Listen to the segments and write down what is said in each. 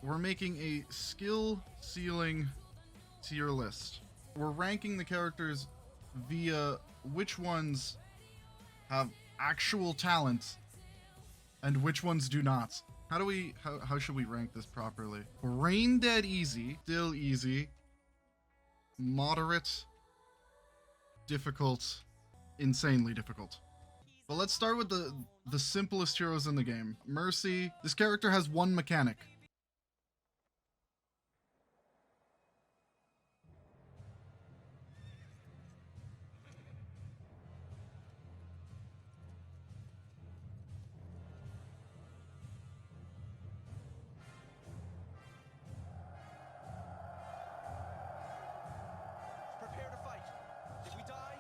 we're making a skill ceiling tier list. We're ranking the characters via which ones have actual talent and which ones do not. How should we rank this properly? Brain dead easy, still easy, moderate, difficult, insanely difficult. But let's start with the simplest heroes in the game. Mercy. This character has one mechanic. Prepare to fight. If we die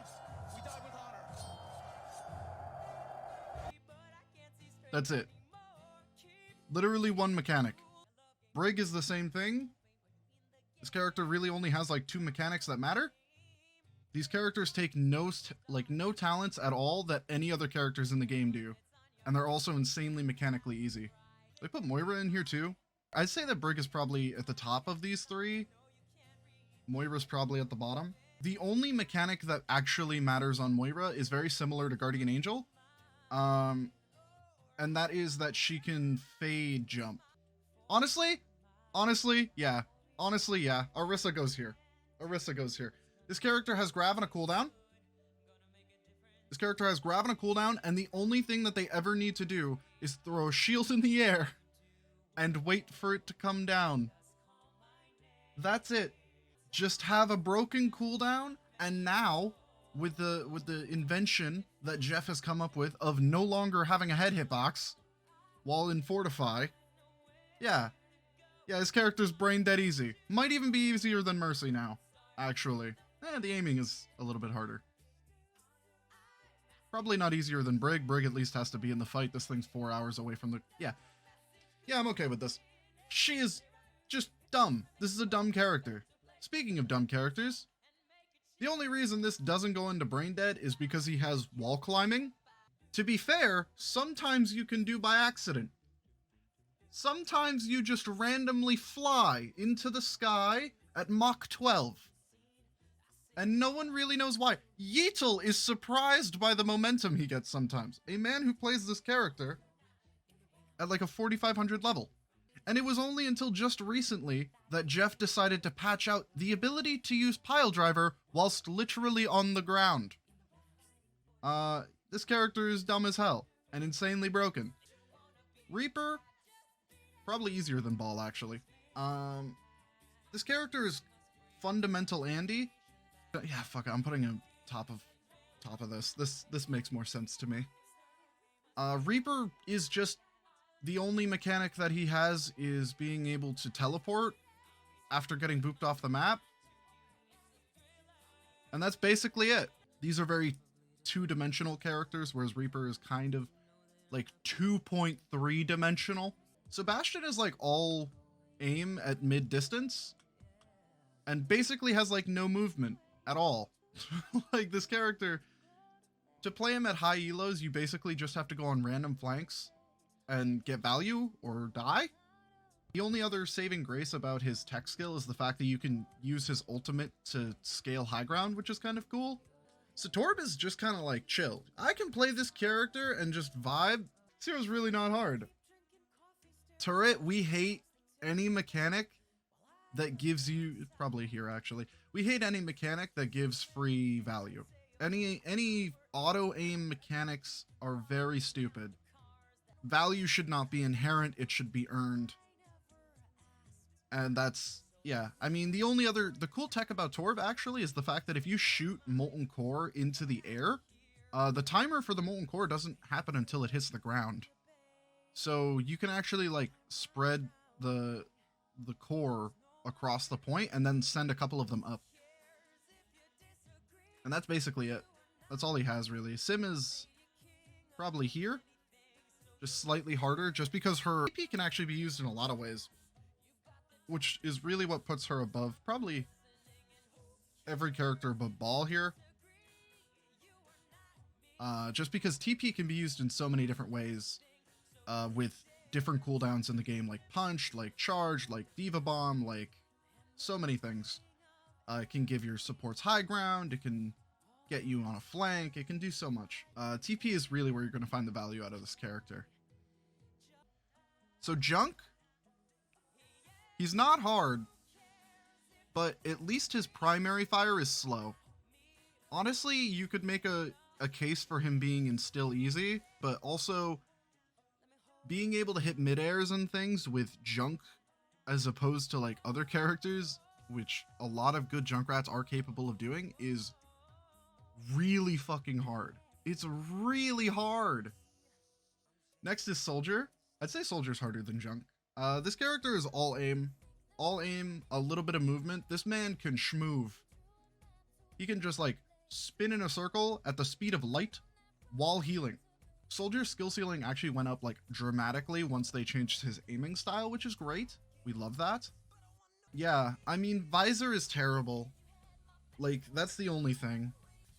with honor. That's it. Literally one mechanic. Brig is the same thing. This character really only has like 2 mechanics that matter. These characters take no talents at all that any other characters in the game do. And they're also insanely mechanically easy. They put Moira in here too. I'd say that Brig is probably at the top of these 3. Moira's probably at the bottom. The only mechanic that actually matters on Moira is very similar to Guardian Angel. And that is that she can fade jump. Honestly, yeah. Orisa goes here. This character has grav and a cooldown. And the only thing that they ever need to do is throw a shield in the air and wait for it to come down. That's it. Just have a broken cooldown, and now with the invention that Jeff has come up with of no longer having a head hitbox while in Fortify, yeah, this character's brain dead easy. Might even be easier than Mercy now, actually. The aiming is a little bit harder. Probably not easier than Brig. Brig at least has to be in the fight. This thing's 4 hours away from the... Yeah, I'm okay with this. She is just dumb. This is a dumb character. Speaking of dumb characters, the only reason this doesn't go into brain dead is because he has wall climbing. To be fair, sometimes you can do by accident. Sometimes you just randomly fly into the sky at Mach 12. And no one really knows why. Yeatle is surprised by the momentum he gets sometimes. A man who plays this character at like a 4500 level. And it was only until just recently that Jeff decided to patch out the ability to use Pile Driver whilst literally on the ground. This character is dumb as hell and insanely broken. Reaper, probably easier than Ball actually. This character is fundamental Andy. Yeah, fuck it, I'm putting him top of this. This makes more sense to me. Reaper is just the only mechanic that he has is being able to teleport after getting booped off the map. And that's basically it. These are very 2-dimensional characters, whereas Reaper is kind of like 2.3 dimensional. Sebastian is like all aim at mid distance and basically has like no movement at all. Like this character, to play him at high elos, you basically just have to go on random flanks and get value or die. The only other saving grace about his tech skill is the fact that you can use his ultimate to scale high ground, which is kind of cool. So Torb is just kind of like chill. I can play this character and just vibe. This hero's really not hard. Turret, we hate any mechanic that gives you, probably here actually, we hate any mechanic that gives free value. Any auto aim mechanics are very stupid. Value should not be inherent, it should be earned. And that's, yeah. I mean, the cool tech about Torb actually is the fact that if you shoot Molten Core into the air, the timer for the Molten Core doesn't happen until it hits the ground. So you can actually like spread the core across the point and then send a couple of them up. And that's basically it. That's all he has really. Sim is probably here. Just slightly harder, just because her AP can actually be used in a lot of ways, which is really what puts her above probably every character but Ball here. Just because TP can be used in so many different ways with different cooldowns in the game, like punch, like charge, like diva bomb, like so many things. It can give your supports high ground, it can get you on a flank, it can do so much. TP is really where you're going to find the value out of this character. So Junk, he's not hard, but at least his primary fire is slow. Honestly, you could make a case for him being in still easy, but also being able to hit mid-airs and things with Junk as opposed to like other characters, which a lot of good Junkrats are capable of doing, is really fucking hard. It's really hard. Next is Soldier. I'd say Soldier's harder than Junk. This character is all aim, a little bit of movement. This man can schmoove. He can just like spin in a circle at the speed of light while healing. Soldier's skill ceiling actually went up like dramatically once they changed his aiming style, which is great. We love that. Yeah, I mean, Visor is terrible. Like, that's the only thing.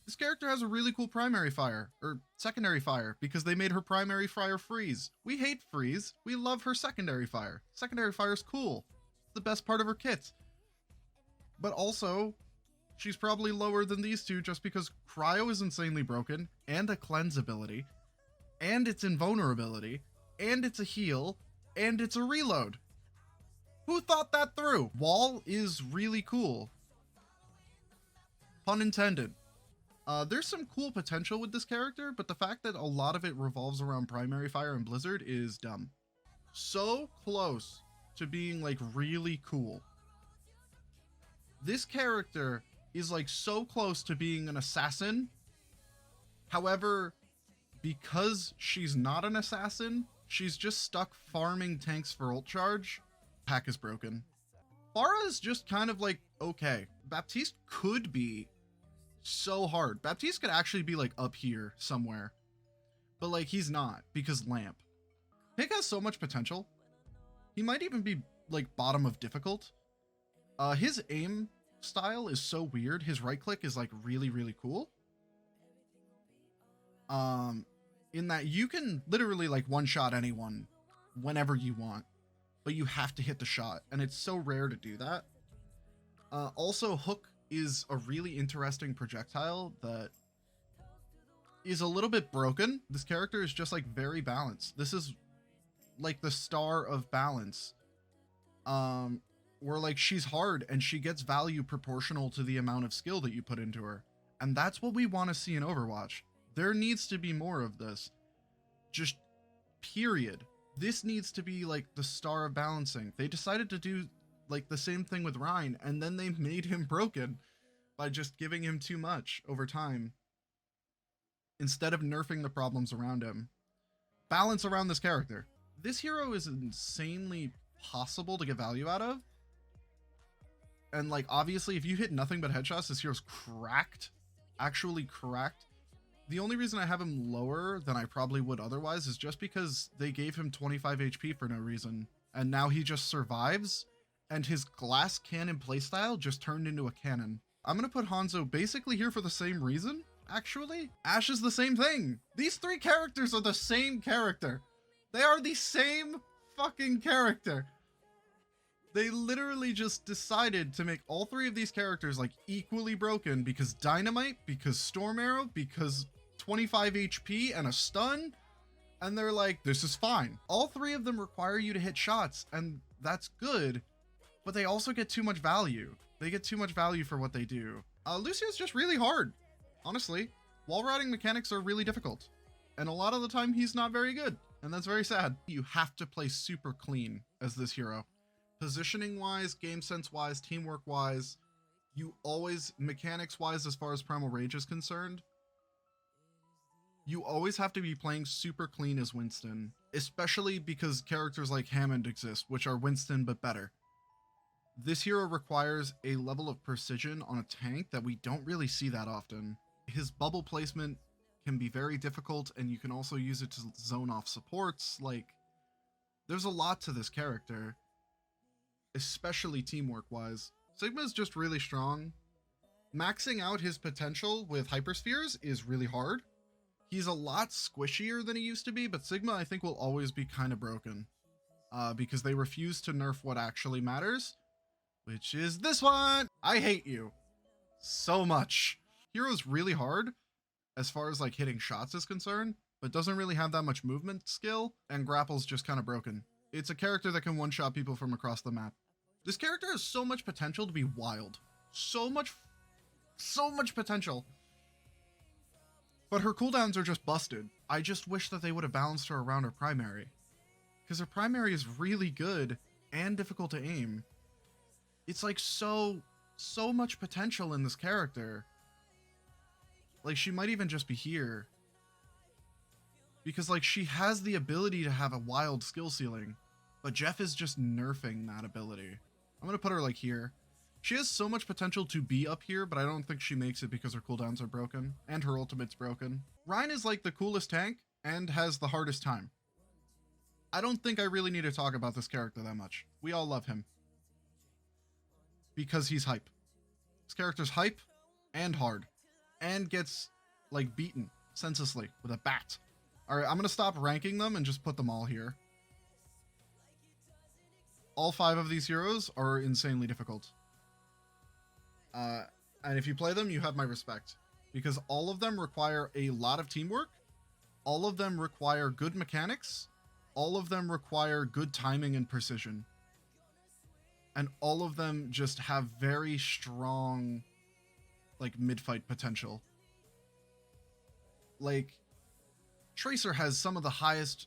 This character has a really cool primary fire, or secondary fire, because they made her primary fire freeze. We hate freeze. We love her secondary fire. Secondary fire is cool. It's the best part of her kit. But also, she's probably lower than these two just because Cryo is insanely broken, and a cleanse ability, and it's invulnerability, and it's a heal, and it's a reload. Who thought that through? Wall is really cool. Pun intended. There's some cool potential with this character, but the fact that a lot of it revolves around primary fire and blizzard is dumb. So close to being like really cool. This character is like so close to being an assassin. However, because she's not an assassin, she's just stuck farming tanks for ult charge. Pack is broken. Pharah is just kind of like okay. Baptiste could be so hard. Baptiste could actually be like up here somewhere, but like he's not because lamp. Pig has so much potential. He might even be like bottom of difficult. His aim style is so weird. His right click is like really cool. In that you can literally like one shot anyone whenever you want, but you have to hit the shot, and it's so rare to do that. Also, Hook is a really interesting projectile that is a little bit broken. This character is just like very balanced. This is like the star of balance. Where like she's hard and she gets value proportional to the amount of skill that you put into her. And that's what we want to see in Overwatch. There needs to be more of this. Just period. This needs to be like the star of balancing. They decided to do like the same thing with Ryan, and then they made him broken by just giving him too much over time instead of nerfing the problems around him. Balance around this character. This hero is insanely possible to get value out of. And like obviously if you hit nothing but headshots, this hero's cracked. Actually cracked. The only reason I have him lower than I probably would otherwise is just because they gave him 25 HP for no reason. And now he just survives, and his glass cannon playstyle just turned into a cannon. I'm gonna put Hanzo basically here for the same reason, actually. Ashe is the same thing. These three characters are the same character. They are the same fucking character. They literally just decided to make all three of these characters like equally broken because Dynamite, because Storm Arrow, because 25 HP and a stun, and they're like, this is fine. All three of them require you to hit shots, and that's good, but they also get too much value. They get too much value for what they do. Lucio's just really hard, honestly. Wall riding mechanics are really difficult, and a lot of the time he's not very good, and that's very sad. You have to play super clean as this hero. Positioning wise, game sense wise, teamwork wise, you always, mechanics wise as far as Primal Rage is concerned, you always have to be playing super clean as Winston, especially because characters like Hammond exist, which are Winston but better. This hero requires a level of precision on a tank that we don't really see that often. His bubble placement can be very difficult, and you can also use it to zone off supports. Like, there's a lot to this character, especially teamwork wise. Sigma is just really strong. Maxing out his potential with hyperspheres is really hard. He's a lot squishier than he used to be, but Sigma I think will always be kind of broken. because they refuse to nerf what actually matters, which is this one. I hate you so much. Hero's really hard as far as like hitting shots is concerned, but doesn't really have that much movement skill, and grapple's just kind of broken. It's a character that can one-shot people from across the map. This character has so much potential to be wild. So much potential. But her cooldowns are just busted. I just wish that they would have balanced her around her primary, because her primary is really good and difficult to aim. It's like so much potential in this character. Like, she might even just be here, because like she has the ability to have a wild skill ceiling, but Jeff is just nerfing that ability. I'm gonna put her like here. She has so much potential to be up here, but I don't think she makes it because her cooldowns are broken and her ultimate's broken. Ryan is like the coolest tank and has the hardest time. I don't think I really need to talk about this character that much. We all love him because he's hype. This character's hype and hard and gets like beaten senselessly with a bat. All right, I'm gonna stop ranking them and just put them all here. All 5 of these heroes are insanely difficult. And if you play them, you have my respect, because all of them require a lot of teamwork. All of them require good mechanics. All of them require good timing and precision. And all of them just have very strong, like, mid-fight potential. Like, Tracer has some of the highest...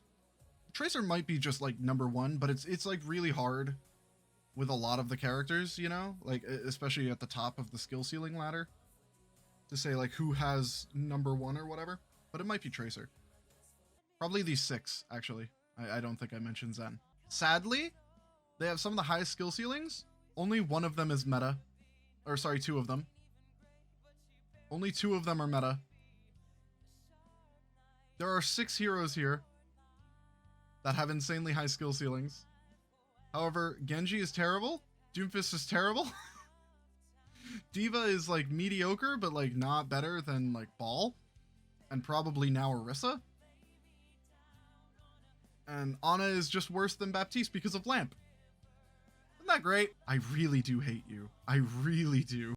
Tracer might be just, like, number 1, but it's like, really hard with a lot of the characters, you know? Like, especially at the top of the skill ceiling ladder, to say, like, who has number 1 or whatever. But it might be Tracer. Probably these 6, actually. I don't think I mentioned Zen. Sadly, they have some of the highest skill ceilings. Only one of them is meta. Or, sorry, 2 of them. Only 2 of them are meta. There are 6 heroes here that have insanely high skill ceilings. However, Genji is terrible. Doomfist is terrible. Diva is like mediocre, but like not better than like Ball. And probably now Orisa. And Ana is just worse than Baptiste because of Lamp. Isn't that great? I really do hate you. I really do.